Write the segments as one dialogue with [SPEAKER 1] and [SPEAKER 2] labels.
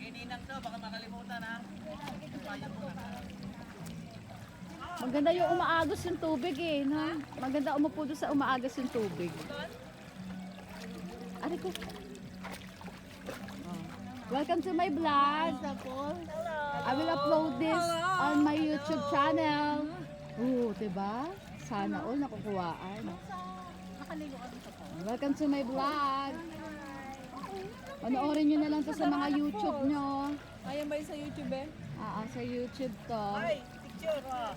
[SPEAKER 1] Ninang to, baka makalimutan ha.
[SPEAKER 2] Maganda yung umaagos yung tubig eh, no? Maganda umupo doon sa umaagos yung tubig. Ari ko. Welcome to my vlog. I will upload this on my YouTube channel. Oo, diba? Sana all nakukuhaan. Welcome to my vlog. Panoorin nyo na lang to sa mga YouTube nyo.
[SPEAKER 3] Ayan ba sa YouTube eh?
[SPEAKER 2] Sa YouTube to.
[SPEAKER 1] Ay, picture ha.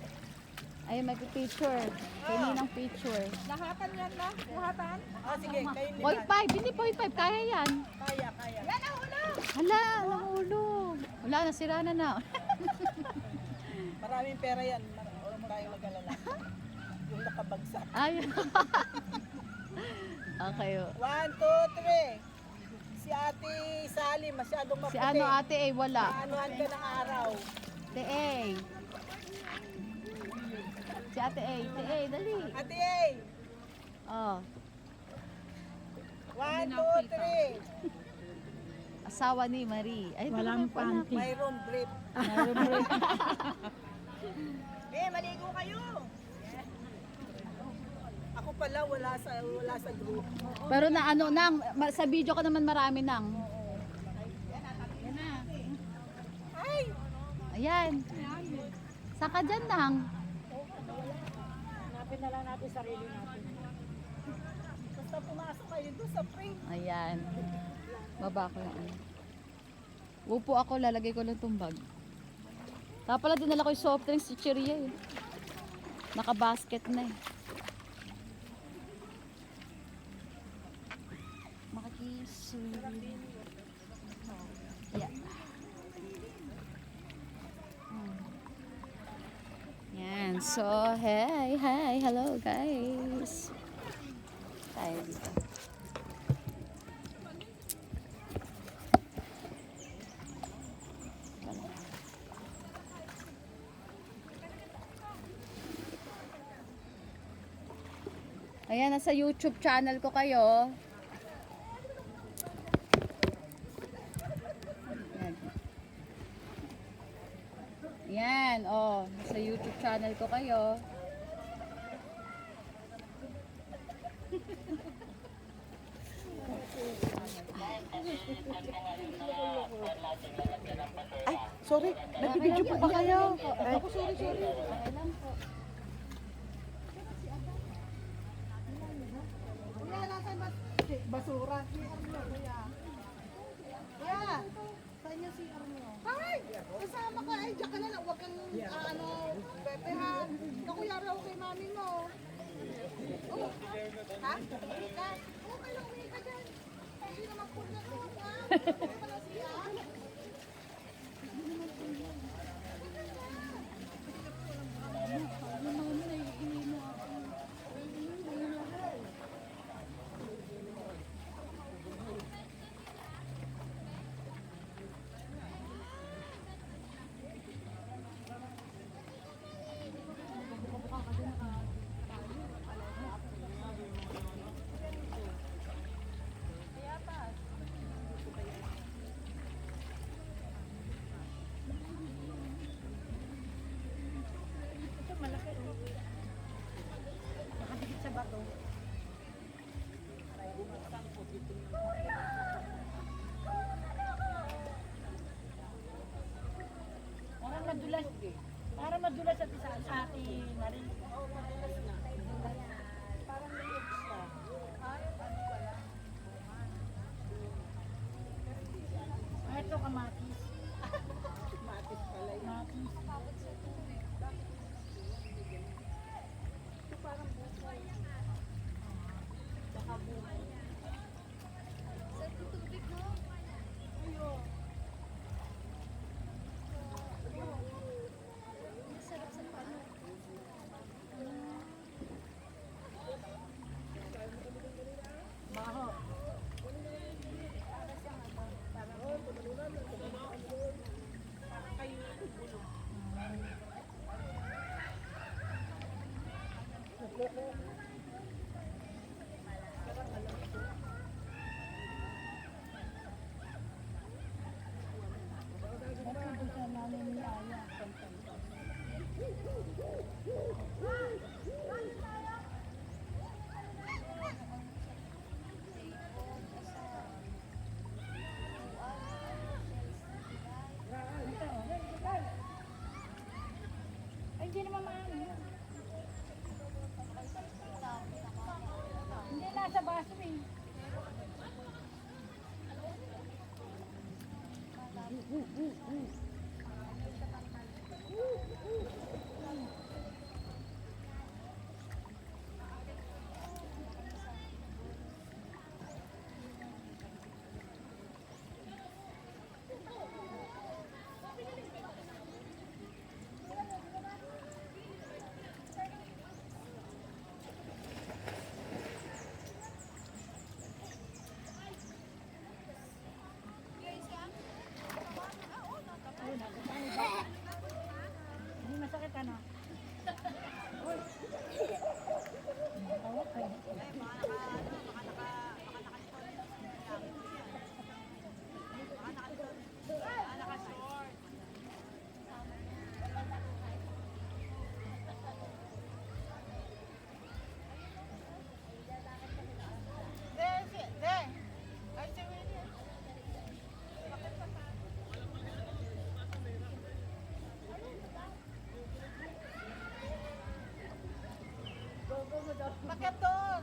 [SPEAKER 2] Ay, mag-picture. Kainin ng picture.
[SPEAKER 3] Lahatan yan na? Lahatan?
[SPEAKER 1] Ah, sige, kayo nila.
[SPEAKER 2] 0.5, hindi 0.5. Kaya yan.
[SPEAKER 1] Kaya, kaya.
[SPEAKER 3] Yan ang ulo!
[SPEAKER 2] Hala, nahulog. Wala, nasira na na.
[SPEAKER 1] Maraming pera yan. Huwag tayong mag-alala. Yung nakabagsak.
[SPEAKER 2] Ay. Okay.
[SPEAKER 1] 1, 2, 3. Si Ate Sally, masyadong maputi.
[SPEAKER 2] Si ano ate eh, wala.
[SPEAKER 1] Maanuhan ka ng araw.
[SPEAKER 2] Ate A. Si ate A. Ate A, dali.
[SPEAKER 1] Ate A,
[SPEAKER 2] Oh.
[SPEAKER 1] 1, 2, 3.
[SPEAKER 2] Asawa ni Marie. Ay,
[SPEAKER 4] Walang
[SPEAKER 2] wala.
[SPEAKER 4] panty.
[SPEAKER 1] Mayroon brief.
[SPEAKER 2] Mayroon mo rin.
[SPEAKER 1] Maligo kayo. Ako pala wala sa group.
[SPEAKER 2] Pero na ano nang, sa video ka naman marami nang.
[SPEAKER 1] Ay,
[SPEAKER 2] Ayan. Saka dyan nang.
[SPEAKER 4] Hanapin na lang natin sarili natin.
[SPEAKER 1] basta pumasok kayo doon sa frame.
[SPEAKER 2] Ayan. Baba ko lang. Upo ako, lalagay ko lang itong bag. Tapos pala dinala ko yung soft drinks si Chiria eh. Naka-basket na eh. Makikisuwi. Yeah. Yan. So, hey, hello guys. Tayo dito. Ayan, nasa YouTube channel ko kayo. Ayan. Yan, oh, nasa YouTube channel ko kayo.
[SPEAKER 1] Ay, sorry. Nagbibideo po ba kayo?
[SPEAKER 2] Ako, sorry. Okay lang po.
[SPEAKER 3] Kuya, nasan ba? Basura. Kuya. Kuya, saan yung CR mo? Ay! Kasama ka. Ay, diyan ka na lang. Huwag kang, Pepe ha. Nakuya raw kay mami mo. Oh, ha? Ka? Okay lang, uwi ka dyan. Hindi naman po na doon, ha? Ano pala CR?
[SPEAKER 4] Parang madulas. Parang madulas at isa sa atin. Marin. Parang may extra. Ito kamatis.
[SPEAKER 1] Matis pala yun.
[SPEAKER 4] Kamatis.
[SPEAKER 1] Baho.
[SPEAKER 4] Hindi masakit ano?
[SPEAKER 3] Bakit doon?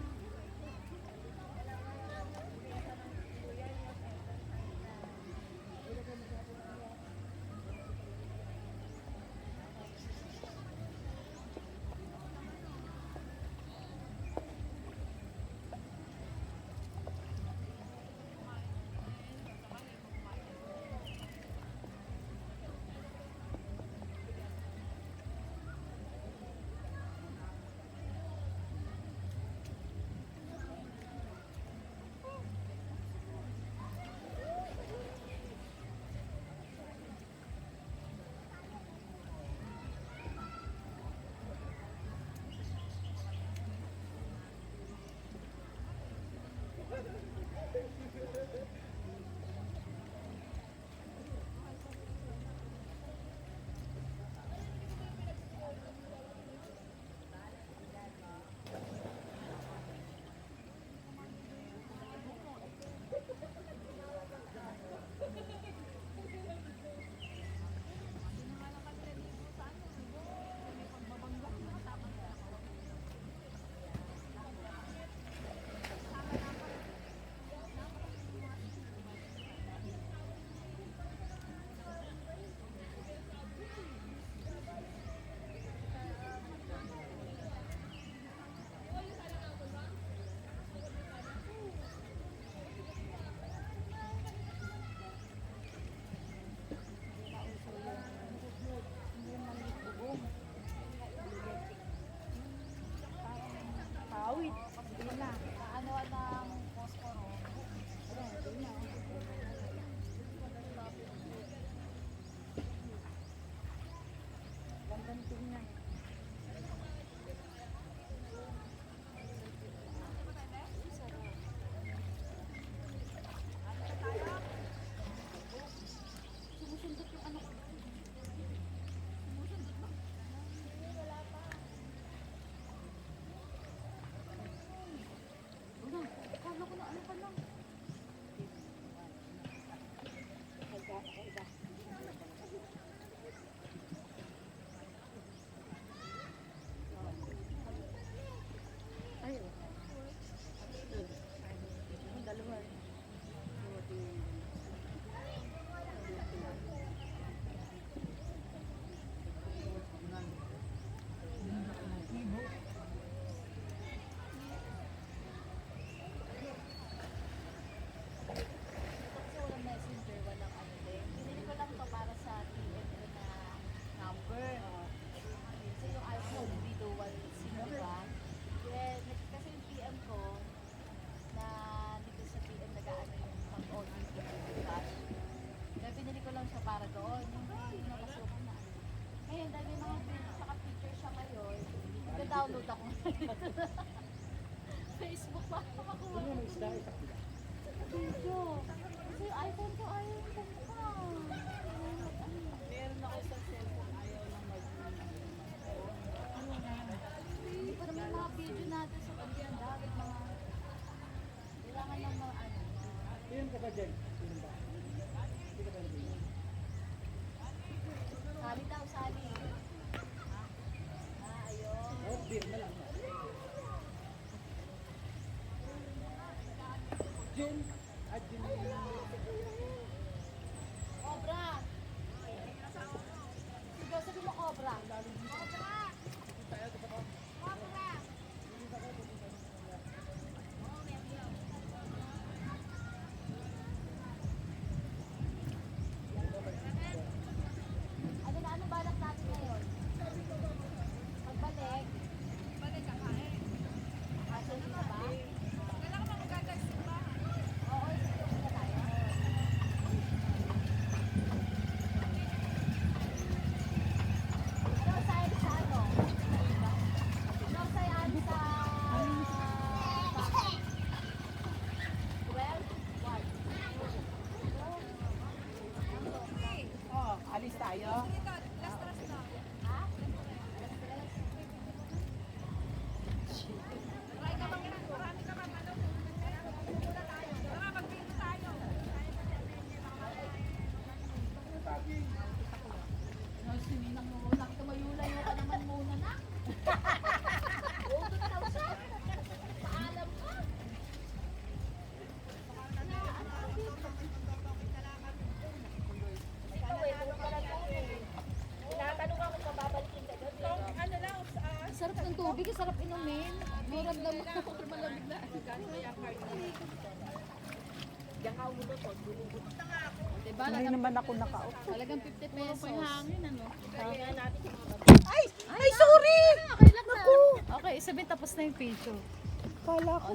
[SPEAKER 4] Pawit. Hindi na. Ano ng posporo. Hindi na. Gandang tingnan.
[SPEAKER 2] Download ako. Facebook pa ako makuha. Video. Kasi yung iPhone ko ayaw yung kumukha.
[SPEAKER 3] Meron ako sa cellphone, ayaw lang
[SPEAKER 2] Hindi pa naman yung mga video natin sa pagkanda. Mga kailangan lang mga ano.
[SPEAKER 3] Ilan ka ba dyan? Ilan ba? Hindi ka ba nabili?
[SPEAKER 2] Sali daw, sali. Ayun.
[SPEAKER 3] Oh, beer na lang. June. June.
[SPEAKER 2] Obra cobra. Sigaw, sabi mo cobra. Ano balak natin ngayon? Pagbalik. Asa na ba? Oo, sige na tayo. Ano sa'yo sa ano? Ano sa'yo sa... 12?
[SPEAKER 3] Oh, alis tayo.
[SPEAKER 2] Tumayo-layo ka naman muna na. Utot daw siya. Paalam ka.
[SPEAKER 4] Tinatanong ako kung babalikin ka doon. Ano lang,
[SPEAKER 2] Sarap ng tubig, sarap inumin. Maramdam mo malamig na.
[SPEAKER 4] diyan ka umutot.
[SPEAKER 2] Diba?
[SPEAKER 1] Hindi naman ako nakaupo.
[SPEAKER 2] Talagang 50 pesos. Hangin, ano?
[SPEAKER 4] Kaya natin
[SPEAKER 1] Ay, sorry!
[SPEAKER 2] Okay lang na. Okay, sabihin tapos na yung picture.
[SPEAKER 1] Kala ko